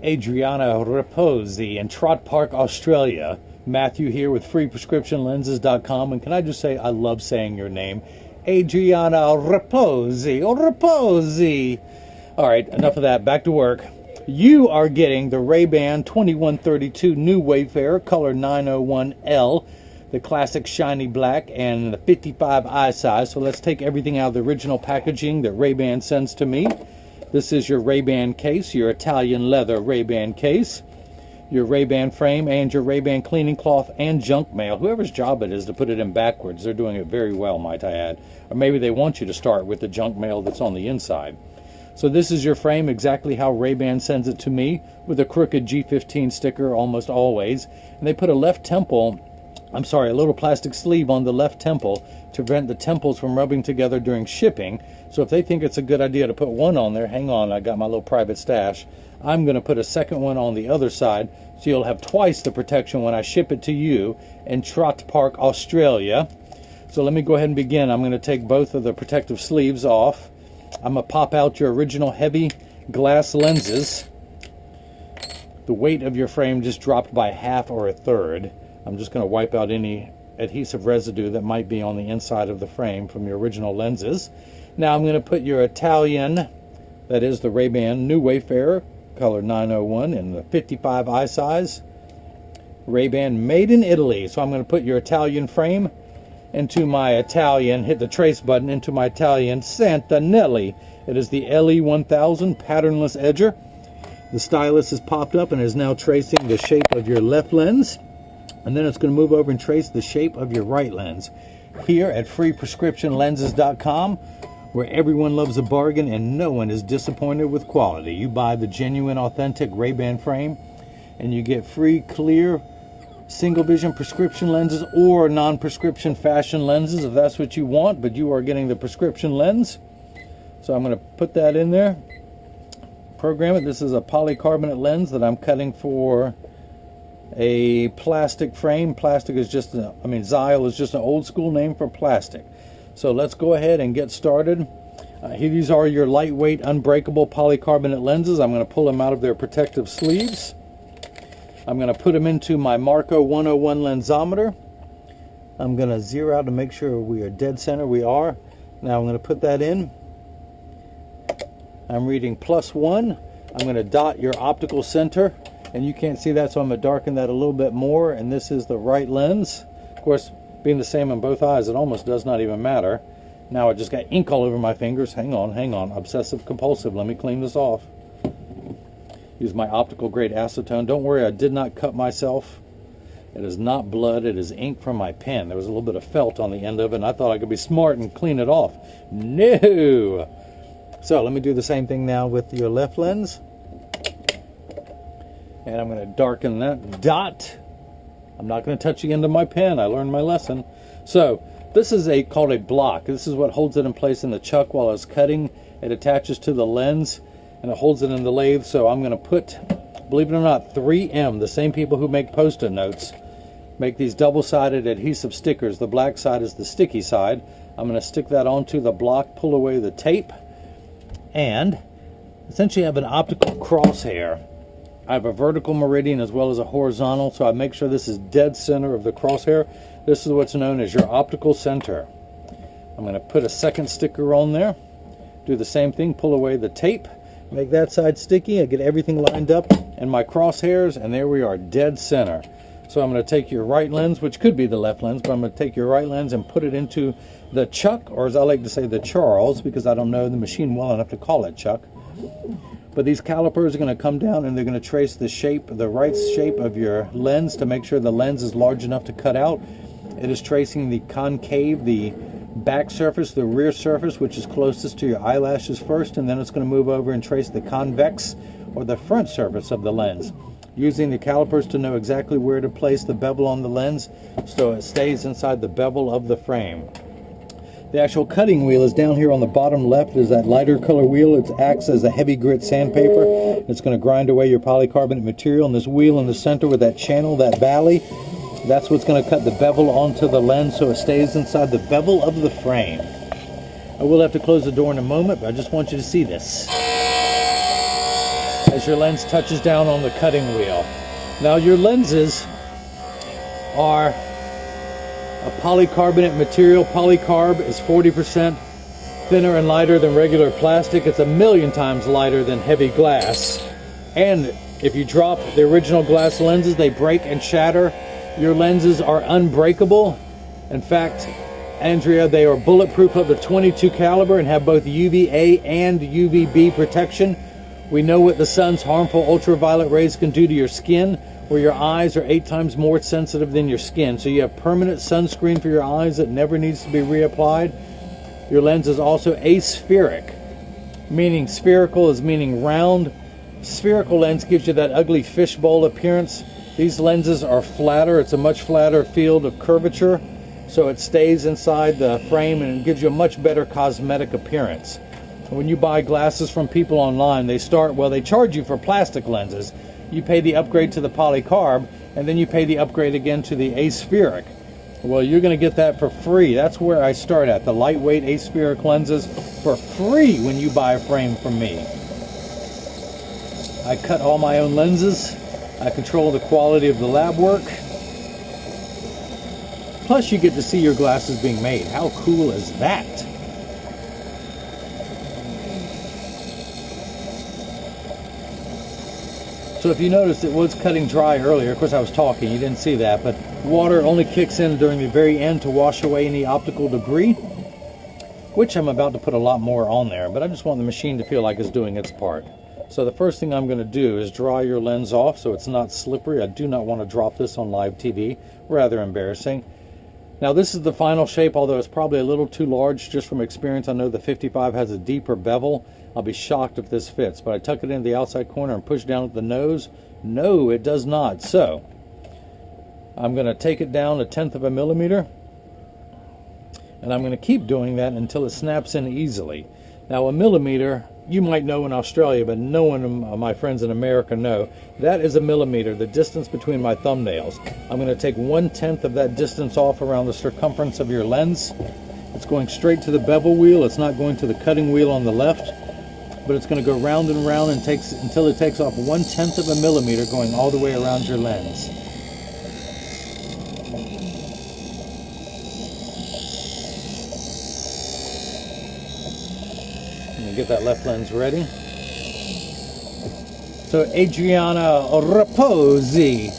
Adriana Reposi in Trott Park, Australia. Matthew here with freeprescriptionlenses.com, and can I just say I love saying your name, Adriana Reposi. Reposi. All right, enough of that. Back to work. You are getting the RayBan 2132 new Wayfarer color 901L, the classic shiny black, and the 55 eye size. So let's take everything out of the original packaging that RayBan sends to me. This is your RayBan case, your Italian leather RayBan case, your RayBan frame, and your RayBan cleaning cloth and junk mail. Whoever's job it is to put it in backwards, they're doing it very well, might I add. Or maybe they want you to start with the junk mail that's on the inside. So this is your frame exactly how RayBan sends it to me, with a crooked G15 sticker almost always. And they put a little plastic sleeve on the left temple to prevent the temples from rubbing together during shipping. So if they think it's a good idea to put one on there, hang on, I got my little private stash. I'm going to put a second one on the other side, so you'll have twice the protection when I ship it to you in Trott Park, Australia. So let me go ahead and begin. I'm going to take both of the protective sleeves off. I'm going to pop out your original heavy glass lenses. The weight of your frame just dropped by half or a third. I'm just going to wipe out any adhesive residue that might be on the inside of the frame from your original lenses. Now I'm going to put your Italian, that is the RayBan new Wayfarer, color 901 in the 55 eye size. RayBan made in Italy. So I'm going to put your Italian frame into my Italian, hit the trace button, into my Italian Santanelli. It is the LE1000 patternless edger. The stylus has popped up and is now tracing the shape of your left lens. And then it's going to move over and trace the shape of your right lens. Here at freeprescriptionlenses.com, where everyone loves a bargain and no one is disappointed with quality. You buy the genuine, authentic RayBan frame, and you get free, clear, single vision prescription lenses or non-prescription fashion lenses if that's what you want, but you are getting the prescription lens. So I'm going to put that in there, program it. This is a polycarbonate lens that I'm cutting for a plastic frame. Plastic is just, Xyle is just an old school name for plastic. So let's go ahead and get started. These are your lightweight, unbreakable polycarbonate lenses. I'm going to pull them out of their protective sleeves. I'm going to put them into my Marco 101 lensometer. I'm going to zero out to make sure we are dead center. We are. Now I'm going to put that in. I'm reading +1. I'm going to dot your optical center, and you can't see that, so I'm going to darken that a little bit more. And this is the right lens. Of course, being the same on both eyes, it almost does not even matter. Now I just got ink all over my fingers. Hang on. Obsessive compulsive. Let me clean this off. Use my optical grade acetone. Don't worry, I did not cut myself. It is not blood. It is ink from my pen. There was a little bit of felt on the end of it, and I thought I could be smart and clean it off. No! So let me do the same thing now with your left lens. And I'm going to darken that dot. I'm not going to touch the end of my pen. I learned my lesson. So this is called a block. This is what holds it in place in the chuck while it's cutting. It attaches to the lens and it holds it in the lathe. So I'm going to put, believe it or not, 3M, the same people who make Post-it notes, make these double-sided adhesive stickers. The black side is the sticky side. I'm going to stick that onto the block, pull away the tape, and essentially have an optical crosshair. I have a vertical meridian as well as a horizontal, so I make sure this is dead center of the crosshair. This is what's known as your optical center. I'm going to put a second sticker on there. Do the same thing, pull away the tape, make that side sticky. I get everything lined up in my crosshairs, and there we are, dead center. So I'm going to take your right lens, which could be the left lens, but I'm going to take your right lens and put it into the chuck, or as I like to say, the Charles, because I don't know the machine well enough to call it chuck. But these calipers are going to come down and they're going to trace the shape, the right shape of your lens to make sure the lens is large enough to cut out. It is tracing the concave, the back surface, the rear surface, which is closest to your eyelashes first, and then it's going to move over and trace the convex or the front surface of the lens. Using the calipers to know exactly where to place the bevel on the lens so it stays inside the bevel of the frame. The actual cutting wheel is down here on the bottom left. Is that lighter color wheel. It acts as a heavy grit sandpaper. It's going to grind away your polycarbonate material. And this wheel in the center with that channel, that valley, that's what's going to cut the bevel onto the lens so it stays inside the bevel of the frame. I will have to close the door in a moment, but I just want you to see this. as your lens touches down on the cutting wheel. Now your lenses are a polycarbonate material. Polycarb is 40% thinner and lighter than regular plastic. It's 1,000,000 times lighter than heavy glass. And if you drop the original glass lenses, they break and shatter. Your lenses are unbreakable. In fact, Andrea, they are bulletproof up to .22 caliber and have both UVA and UVB protection. We know what the sun's harmful ultraviolet rays can do to your skin, where your eyes are 8 times more sensitive than your skin. So you have permanent sunscreen for your eyes that never needs to be reapplied. Your lens is also aspheric, meaning spherical is meaning round. Spherical lens gives you that ugly fishbowl appearance. These lenses are flatter. It's a much flatter field of curvature, so it stays inside the frame and it gives you a much better cosmetic appearance. When you buy glasses from people online, they charge you for plastic lenses. You pay the upgrade to the polycarb, and then you pay the upgrade again to the aspheric. Well, you're going to get that for free. That's where I start at, the lightweight aspheric lenses for free when you buy a frame from me. I cut all my own lenses. I control the quality of the lab work. Plus, you get to see your glasses being made. How cool is that? So if you noticed, it was cutting dry earlier. Of course, I was talking, you didn't see that, but water only kicks in during the very end to wash away any optical debris, which I'm about to put a lot more on there, but I just want the machine to feel like it's doing its part. So the first thing I'm going to do is dry your lens off so it's not slippery. I do not want to drop this on live TV. Rather embarrassing. Now this is the final shape, although it's probably a little too large just from experience. I know the 55 has a deeper bevel. I'll be shocked if this fits, but I tuck it into the outside corner and push down at the nose. No, it does not. So I'm going to take it down 1/10 of a millimeter, and I'm going to keep doing that until it snaps in easily. Now a millimeter, you might know in Australia, but no one of my friends in America know. That is a millimeter, the distance between my thumbnails. I'm going to take 1/10 of that distance off around the circumference of your lens. It's going straight to the bevel wheel. It's not going to the cutting wheel on the left, but it's going to go round and round and until it takes off 1/10 of a millimeter, going all the way around your lens. Get that left lens ready. So Adriana Reposi.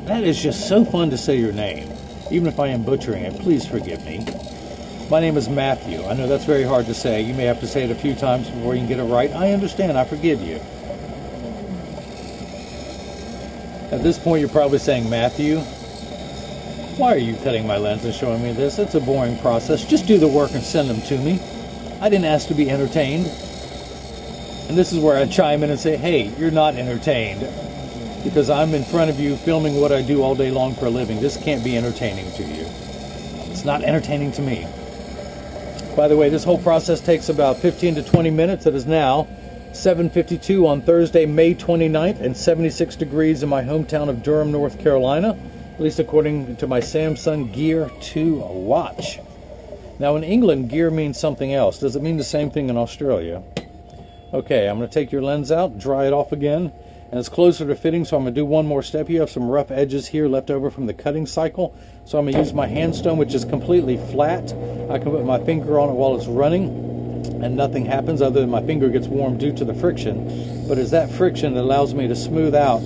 That is just so fun to say your name. Even if I am butchering it, please forgive me. My name is Matthew. I know that's very hard to say. You may have to say it a few times before you can get it right. I understand. I forgive you. At this point, you're probably saying, Matthew, why are you cutting my lens and showing me this? It's a boring process. Just do the work and send them to me. I didn't ask to be entertained. And this is where I chime in and say, hey, you're not entertained, because I'm in front of you filming what I do all day long for a living. This can't be entertaining to you. It's not entertaining to me. By the way, this whole process takes about 15 to 20 minutes. It is now 7:52 on Thursday, May 29th, and 76 degrees in my hometown of Durham, North Carolina, at least according to my Samsung Gear 2 watch. Now in England, gear means something else. Does it mean the same thing in Australia? Okay, I'm going to take your lens out, dry it off again, and it's closer to fitting, so I'm going to do one more step. You have some rough edges here left over from the cutting cycle, so I'm going to use my hand stone, which is completely flat. I can put my finger on it while it's running, and nothing happens other than my finger gets warm due to the friction. But it's that friction that allows me to smooth out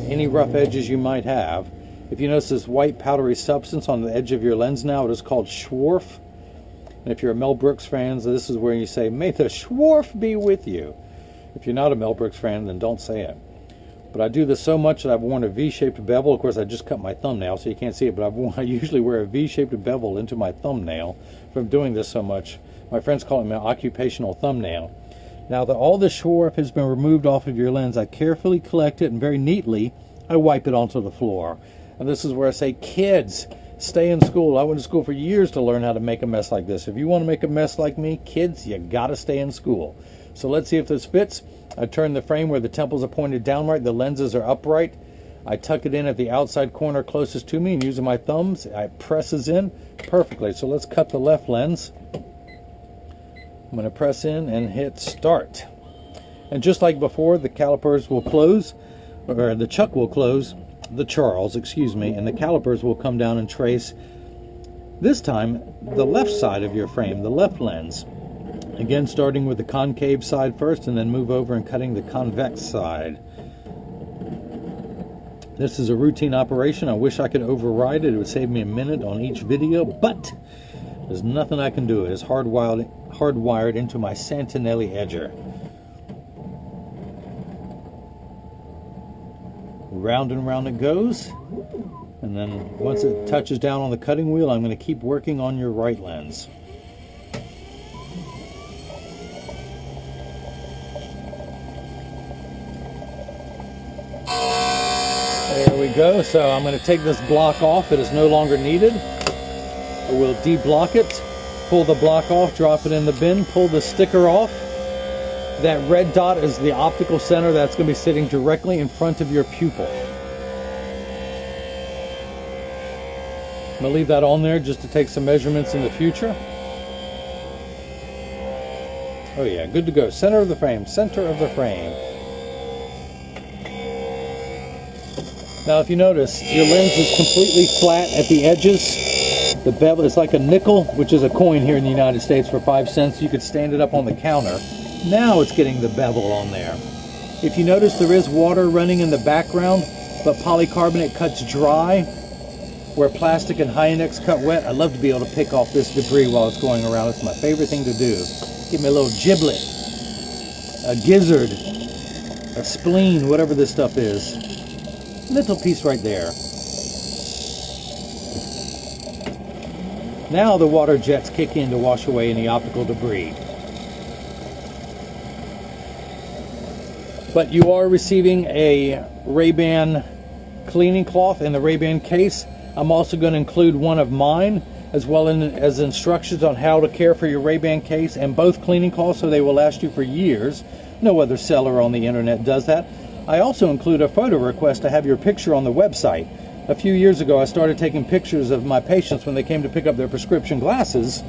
any rough edges you might have. If you notice this white powdery substance on the edge of your lens now, it is called Schwarf. And if you're a Mel Brooks fan, this is where you say, may the Schwarf be with you. If you're not a Mel Brooks fan, then don't say it. But I do this so much that I've worn a V-shaped bevel. Of course, I just cut my thumbnail, so you can't see it, but I usually wear a V-shaped bevel into my thumbnail from doing this so much. My friends call it my occupational thumbnail. Now that all the Schwarf has been removed off of your lens, I carefully collect it, and very neatly, I wipe it onto the floor. And this is where I say, kids, stay in school. I went to school for years to learn how to make a mess like this. If you want to make a mess like me, kids, you gotta stay in school. So let's see if this fits. I turn the frame where the temples are pointed downright, the lenses are upright. I tuck it in at the outside corner closest to me, and using my thumbs, it presses in perfectly. So let's cut the left lens. I'm going to press in and hit start. And just like before, the calipers will close, or the chuck will close, the Charles, excuse me, and the calipers will come down and trace, this time, the left side of your frame, the left lens. Again, starting with the concave side first, and then move over and cutting the convex side. This is a routine operation. I wish I could override it. It would save me a minute on each video, but there's nothing I can do. It is hardwired into my Santinelli edger. Round and round it goes. And then once it touches down on the cutting wheel, I'm going to keep working on your right lens. There we go. So I'm going to take this block off. It is no longer needed. We'll de-block it, pull the block off, drop it in the bin, pull the sticker off. That red dot is the optical center that's going to be sitting directly in front of your pupil. I'm going to leave that on there just to take some measurements in the future. Oh yeah, good to go. Center of the frame, center of the frame. Now if you notice, your lens is completely flat at the edges. The bevel is like a nickel, which is a coin here in the United States for 5 cents. You could stand it up on the counter. Now it's getting the bevel on there. If you notice, there is water running in the background, but polycarbonate cuts dry, where plastic and Hynix cut wet. I love to be able to pick off this debris while it's going around. It's my favorite thing to do. Give me a little giblet, a gizzard, a spleen, whatever this stuff is. Little piece right there. Now the water jets kick in to wash away any optical debris. But you are receiving a RayBan cleaning cloth in the RayBan case. I'm also going to include one of mine, as well as instructions on how to care for your RayBan case, and both cleaning cloths so they will last you for years. No other seller on the internet does that. I also include a photo request to have your picture on the website. A few years ago, I started taking pictures of my patients when they came to pick up their prescription glasses.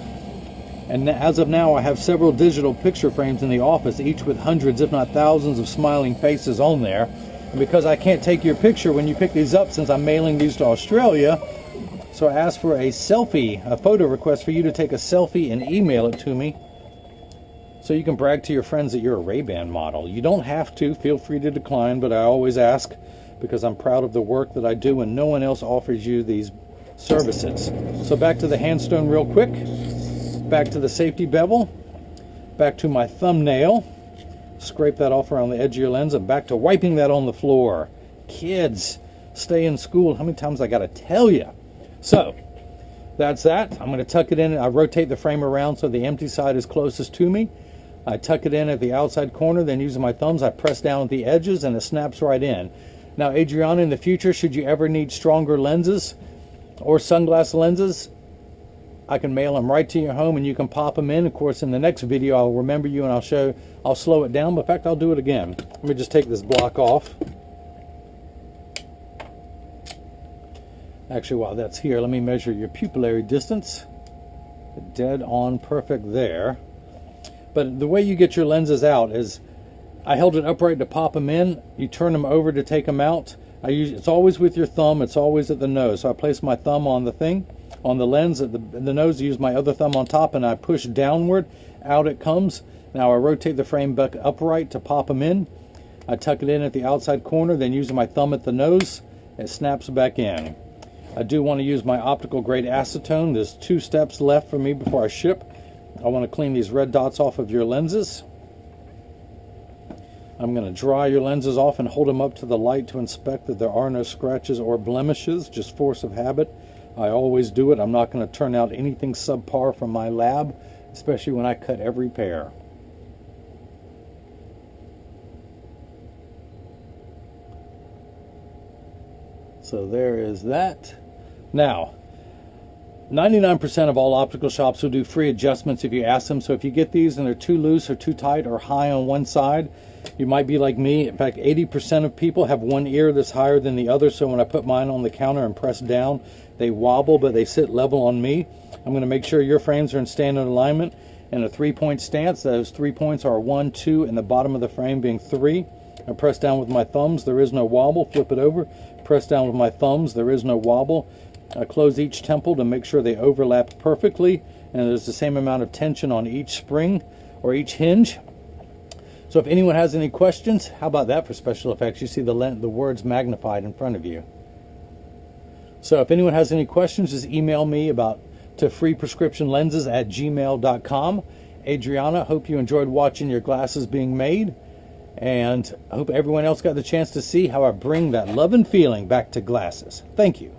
And as of now, I have several digital picture frames in the office, each with hundreds, if not thousands, of smiling faces on there. And because I can't take your picture when you pick these up, since I'm mailing these to Australia, so I asked for a selfie, a photo request for you to take a selfie and email it to me, so you can brag to your friends that you're a RayBan model. You don't have to. Feel free to decline, but I always ask because I'm proud of the work that I do and no one else offers you these services. So back to the handstone real quick. Back to the safety bevel. Back to my thumbnail. Scrape that off around the edge of your lens, and back to wiping that on the floor. Kids, stay in school. How many times I got to tell you? So that's that. I'm going to tuck it in. I rotate the frame around so the empty side is closest to me. I tuck it in at the outside corner, then using my thumbs, I press down at the edges and it snaps right in. Now, Adriana, in the future, should you ever need stronger lenses or sunglass lenses, I can mail them right to your home and you can pop them in. Of course, in the next video, I'll remember you and I'll slow it down. But in fact, I'll do it again. Let me just take this block off. Actually, while that's here, let me measure your pupillary distance. Dead on perfect there. But the way you get your lenses out is, I held it upright to pop them in. You turn them over to take them out. It's always with your thumb. It's always at the nose. So I place my thumb on the thing, on the lens at the nose. I use my other thumb on top and I push downward. Out it comes. Now I rotate the frame back upright to pop them in. I tuck it in at the outside corner, then using my thumb at the nose, it snaps back in. I do want to use my optical grade acetone. There's 2 steps left for me before I ship. I want to clean these red dots off of your lenses. I'm going to dry your lenses off and hold them up to the light to inspect that there are no scratches or blemishes, just force of habit. I always do it. I'm not going to turn out anything subpar from my lab, especially when I cut every pair. So there is that. Now, 99% of all optical shops will do free adjustments if you ask them. So if you get these and they're too loose or too tight or high on one side, you might be like me. In fact, 80% of people have one ear that's higher than the other. So when I put mine on the counter and press down, they wobble, but they sit level on me. I'm going to make sure your frames are in standard alignment. in a 3-point stance. Those 3 points are 1, 2, and the bottom of the frame being 3. I press down with my thumbs, there is no wobble. Flip it over, press down with my thumbs, there is no wobble. I close each temple to make sure they overlap perfectly, and there's the same amount of tension on each spring or each hinge. So if anyone has any questions, how about that for special effects? You see the words magnified in front of you. So if anyone has any questions, just email me to freeprescriptionlenses@gmail.com. Adriana, hope you enjoyed watching your glasses being made, and I hope everyone else got the chance to see how I bring that love and feeling back to glasses. Thank you.